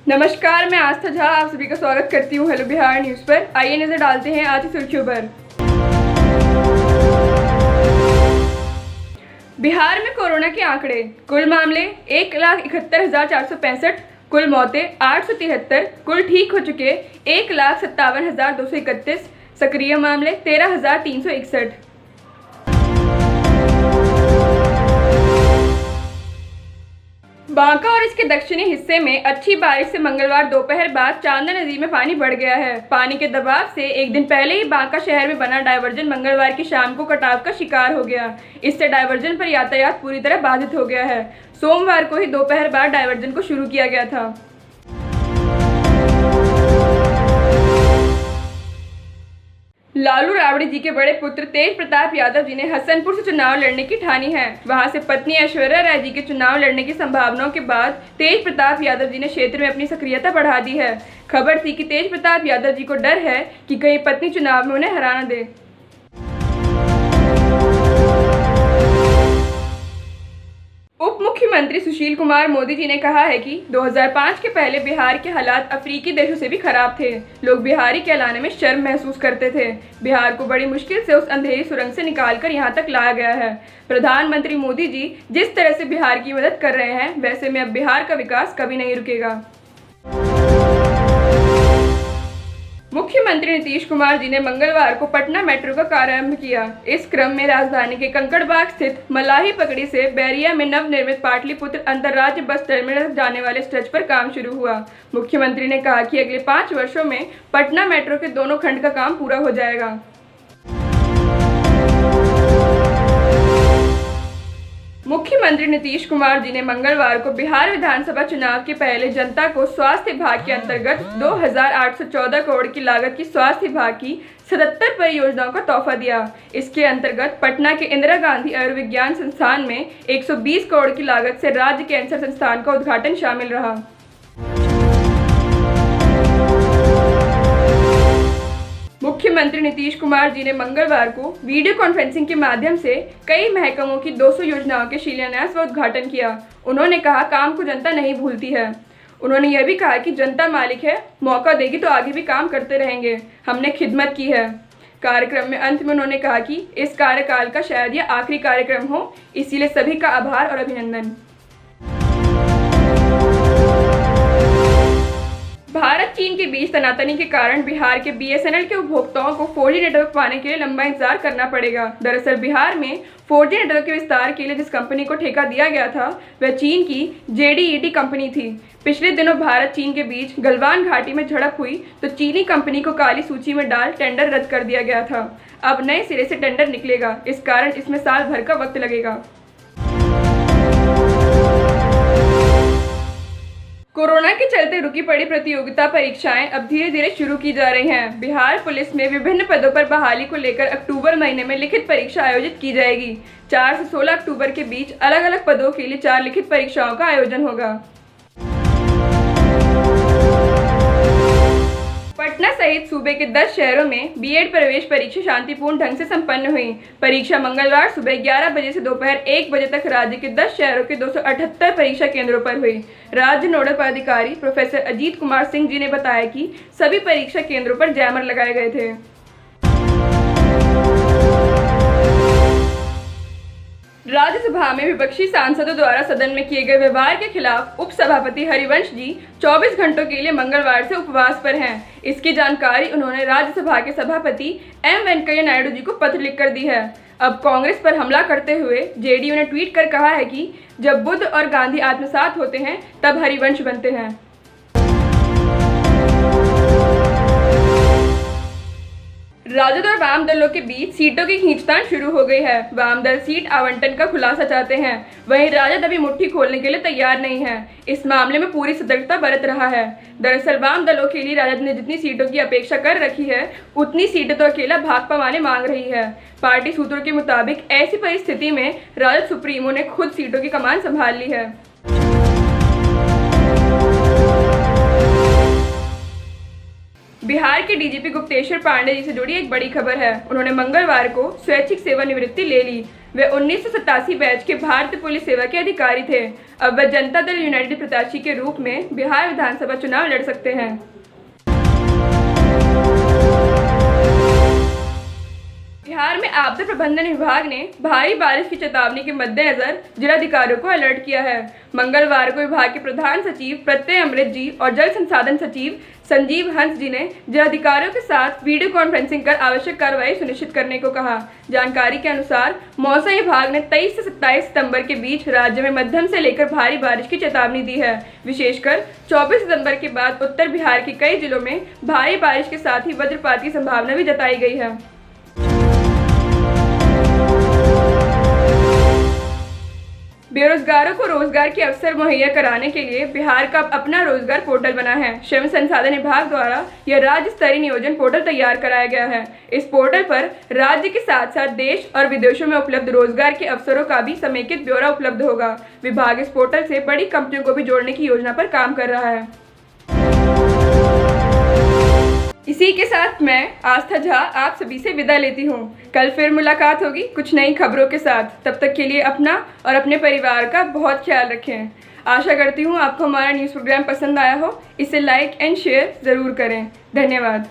नमस्कार, मैं आस्था झा आप सभी का स्वागत करती हूँ हेलो बिहार न्यूज़ पर। आइए नजर डालते हैं आज की सुर्खियों पर। बिहार में कोरोना के आंकड़े। कुल मामले 1,71,465, कुल मौतें 873, कुल ठीक हो चुके 1,57,231, सक्रिय मामले 13,361। बांका और इसके दक्षिणी हिस्से में अच्छी बारिश से मंगलवार दोपहर बाद चांदा नदी में पानी बढ़ गया है। पानी के दबाव से एक दिन पहले ही बांका शहर में बना डायवर्जन मंगलवार की शाम को कटाव का शिकार हो गया। इससे डायवर्जन पर यातायात पूरी तरह बाधित हो गया है। सोमवार को ही दोपहर बाद डायवर्जन को शुरू किया गया था। लालू राबड़ी जी के बड़े पुत्र तेज प्रताप यादव जी ने हसनपुर से चुनाव लड़ने की ठानी है। वहां से पत्नी ऐश्वर्या राय जी के चुनाव लड़ने की संभावनाओं के बाद तेज प्रताप यादव जी ने क्षेत्र में अपनी सक्रियता बढ़ा दी है। खबर थी कि तेज प्रताप यादव जी को डर है कि कहीं पत्नी चुनाव में उन्हें हरा न दे। उप मुख्यमंत्री सुशील कुमार मोदी जी ने कहा है कि 2005 के पहले बिहार के हालात अफ्रीकी देशों से भी खराब थे। लोग बिहारी कहलाने में शर्म महसूस करते थे। बिहार को बड़ी मुश्किल से उस अंधेरी सुरंग से निकालकर यहाँ तक लाया गया है। प्रधानमंत्री मोदी जी जिस तरह से बिहार की मदद कर रहे हैं, वैसे में अब बिहार का विकास कभी नहीं रुकेगा। मुख्यमंत्री नीतीश कुमार जी ने मंगलवार को पटना मेट्रो का कार्यारंभ किया। इस क्रम में राजधानी के कंकड़बाग स्थित मलाही पकड़ी से बैरिया में नवनिर्मित पाटलिपुत्र अंतर्राज्य बस टर्मिनल जाने वाले स्ट्रेच पर काम शुरू हुआ। मुख्यमंत्री ने कहा कि अगले 5 वर्षों में पटना मेट्रो के दोनों खंड का काम पूरा हो जाएगा। मुख्यमंत्री नीतीश कुमार जी ने मंगलवार को बिहार विधानसभा चुनाव के पहले जनता को स्वास्थ्य विभाग के अंतर्गत 2,814 करोड़ की लागत की स्वास्थ्य विभाग की 77 परियोजनाओं का तोहफा दिया। इसके अंतर्गत पटना के इंदिरा गांधी आयुर्विज्ञान संस्थान में 120 करोड़ की लागत से राज्य कैंसर संस्थान का उद्घाटन शामिल रहा। मुख्यमंत्री नीतीश कुमार जी ने मंगलवार को वीडियो कॉन्फ्रेंसिंग के माध्यम से कई महकमों की 200 योजनाओं के शिलान्यास व उद्घाटन किया। उन्होंने कहा, काम को जनता नहीं भूलती है। उन्होंने यह भी कहा कि जनता मालिक है, मौका देगी तो आगे भी काम करते रहेंगे। हमने खिदमत की है। कार्यक्रम में अंत में उन्होंने कहा कि इस कार्यकाल का शायद यह आखिरी कार्यक्रम हो, इसीलिए सभी का आभार और अभिनंदन। भारत चीन के बीच तनातनी के कारण बिहार के BSNL के उपभोक्ताओं को 4G नेटवर्क पाने के लिए लंबा इंतजार करना पड़ेगा। दरअसल बिहार में 4G नेटवर्क के विस्तार के लिए जिस कंपनी को ठेका दिया गया था, वह चीन की JDET कंपनी थी। पिछले दिनों भारत चीन के बीच गलवान घाटी में झड़प हुई तो चीनी कंपनी को काली सूची में डाल टेंडर रद्द कर दिया गया था। अब नए सिरे से टेंडर निकलेगा, इस कारण इसमें साल भर का वक्त लगेगा। कोरोना के चलते रुकी पड़ी प्रतियोगिता परीक्षाएं अब धीरे धीरे शुरू की जा रही हैं। बिहार पुलिस में विभिन्न पदों पर बहाली को लेकर अक्टूबर महीने में लिखित परीक्षा आयोजित की जाएगी। 4 से 16 अक्टूबर के बीच अलग अलग पदों के लिए 4 लिखित परीक्षाओं का आयोजन होगा। पटना सहित सूबे के 10 शहरों में B.Ed प्रवेश परीक्षा शांतिपूर्ण ढंग से संपन्न हुई। परीक्षा मंगलवार सुबह 11 बजे से दोपहर 1 बजे तक राज्य के 10 शहरों के 278 परीक्षा केंद्रों पर हुई। राज्य नोडल पदाधिकारी प्रोफेसर अजीत कुमार सिंह जी ने बताया कि सभी परीक्षा केंद्रों पर जैमर लगाए गए थे। राज्यसभा में विपक्षी सांसदों द्वारा सदन में किए गए व्यवहार के खिलाफ उपसभापति हरिवंश जी 24 घंटों के लिए मंगलवार से उपवास पर हैं। इसकी जानकारी उन्होंने राज्यसभा के सभापति M वेंकैया नायडू जी को पत्र लिखकर दी है। अब कांग्रेस पर हमला करते हुए JDU ने ट्वीट कर कहा है कि जब बुद्ध और गांधी आत्मसात होते हैं तब हरिवंश बनते हैं। राजद और वाम दलों के बीच सीटों की खींचतान शुरू हो गई है। वाम दल सीट आवंटन का खुलासा चाहते हैं, वहीं राजद अभी मुट्ठी खोलने के लिए तैयार नहीं है। इस मामले में पूरी सतर्कता बरत रहा है। दरअसल वाम दलों के लिए राजद ने जितनी सीटों की अपेक्षा कर रखी है, उतनी सीटें तो अकेला भाकपा माने मांग रही है। पार्टी सूत्रों के मुताबिक ऐसी परिस्थिति में राजद सुप्रीमो ने खुद सीटों की कमान संभाल ली है। बिहार के डीजीपी गुप्तेश्वर पांडे जी से जुड़ी एक बड़ी खबर है। उन्होंने मंगलवार को स्वैच्छिक सेवानिवृत्ति ले ली। वे 1987 बैच के भारतीय पुलिस सेवा के अधिकारी थे। अब वह जनता दल यूनाइटेड प्रत्याशी के रूप में बिहार विधानसभा चुनाव लड़ सकते हैं। बिहार में आपदा प्रबंधन विभाग ने भारी बारिश की चेतावनी के मद्देनजर जिलाधिकारियों को अलर्ट किया है। मंगलवार को विभाग के प्रधान सचिव प्रत्यय अमृत जी और जल संसाधन सचिव संजीव हंस जी ने जिलाधिकारियों के साथ वीडियो कॉन्फ्रेंसिंग कर आवश्यक कार्रवाई सुनिश्चित करने को कहा। जानकारी के अनुसार मौसम विभाग ने 23 से 27 सितंबर के बीच राज्य में मध्यम से लेकर भारी बारिश की चेतावनी दी है। विशेषकर 24 सितंबर के बाद उत्तर बिहार के कई जिलों में भारी बारिश के साथ ही वज्रपात की संभावना भी जताई गई है। बेरोजगारों को रोजगार के अवसर मुहैया कराने के लिए बिहार का अपना रोजगार पोर्टल बना है। श्रम संसाधन विभाग द्वारा यह राज्य स्तरीय नियोजन पोर्टल तैयार कराया गया है। इस पोर्टल पर राज्य के साथ साथ देश और विदेशों में उपलब्ध रोजगार के अवसरों का भी समेकित ब्यौरा उपलब्ध होगा। विभाग इस पोर्टल से बड़ी कंपनियों को भी जोड़ने की योजना पर काम कर रहा है। इसी के साथ मैं आस्था झा आप सभी से विदा लेती हूँ। कल फिर मुलाकात होगी कुछ नई खबरों के साथ। तब तक के लिए अपना और अपने परिवार का बहुत ख्याल रखें। आशा करती हूँ आपको हमारा न्यूज़ प्रोग्राम पसंद आया हो। इसे लाइक एंड शेयर ज़रूर करें। धन्यवाद।